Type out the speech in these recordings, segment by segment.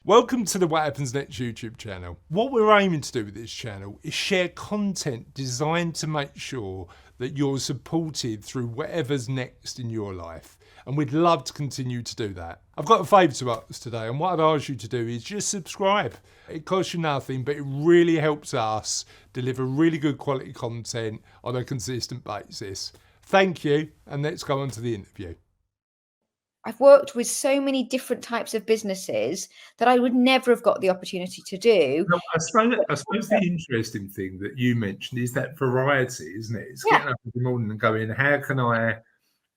Welcome to the What Happens Next YouTube channel. What we're aiming to do with this channel is share content designed to make sure that you're supported through whatever's next in your life. And we'd love to continue to do that. I've got a favour to ask today, and what I'd ask you to do is just subscribe. It costs you nothing, but it really helps us deliver really good quality content on a consistent basis. Thank you, and let's go on to the interview. I've worked with so many different types of businesses that I would never have got the opportunity to do. No, I suppose the interesting thing that you mentioned is that variety, isn't it? It's Yeah. getting up in the morning and going, how can I,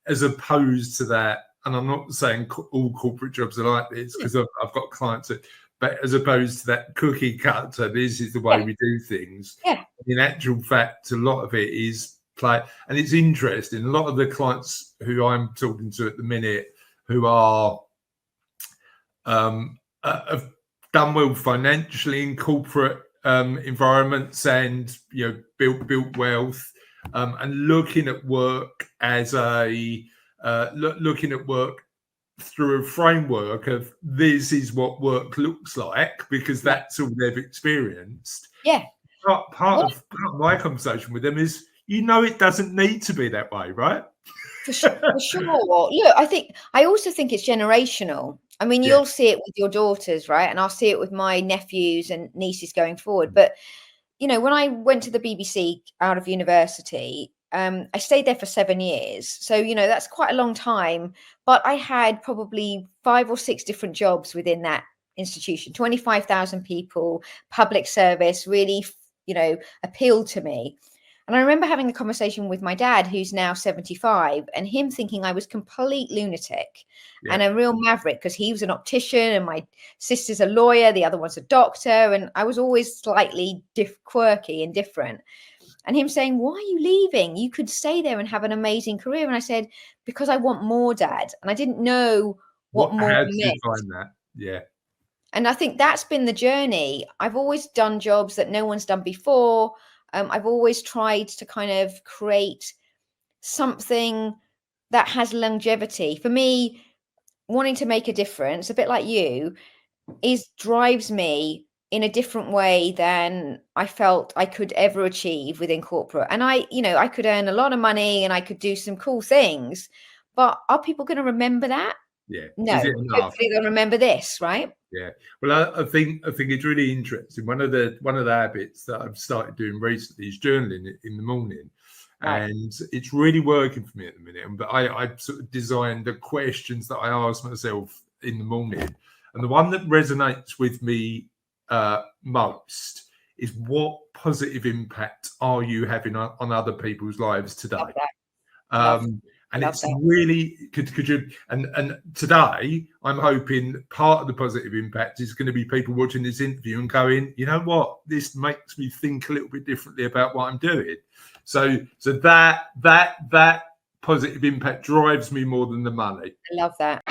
as opposed to that, and I'm not saying all corporate jobs are like this because I've got clients that, but as opposed to that cookie cutter, this is the way we do things. Yeah. In actual fact, a lot of it is play. And it's interesting. A lot of the clients who I'm talking to at the minute who are have done well financially in corporate environments and built wealth, and looking at work as a looking at work through a framework of this is what work looks like because that's all they've experienced. Yeah. Part of my conversation with them is, it doesn't need to be that way, right? For sure. Look, I also think it's generational. I mean, you'll see it with your daughters, right? And I'll see it with my nephews and nieces going forward. But, when I went to the BBC out of university, I stayed there for 7 years. So, that's quite a long time. But I had probably 5 or 6 different jobs within that institution. 25,000 people, public service, really, appealed to me. And I remember having a conversation with my dad, who's now 75, and him thinking I was complete lunatic and a real maverick because he was an optician and my sister's a lawyer, the other one's a doctor. And I was always slightly quirky and different. And him saying, why are you leaving? You could stay there and have an amazing career. And I said, because I want more, Dad. And I didn't know what more meant. Find that? Yeah. And I think that's been the journey. I've always done jobs that no one's done before. I've always tried to kind of create something that has longevity. For me, wanting to make a difference, a bit like you, drives me in a different way than I felt I could ever achieve within corporate. And I could earn a lot of money and I could do some cool things, but are people going to remember that? Yeah. No. Hopefully they'll remember this, right? Yeah. Well, I think it's really interesting. One of the habits that I've started doing recently is journaling in the morning. Right. And it's really working for me at the minute. But I sort of designed the questions that I ask myself in the morning. And the one that resonates with me most is, what positive impact are you having on other people's lives today? And it's really, could you, and today I'm hoping part of the positive impact is going to be people watching this interview and going, you know what, this makes me think a little bit differently about what I'm doing. So that positive impact drives me more than the money. I love that.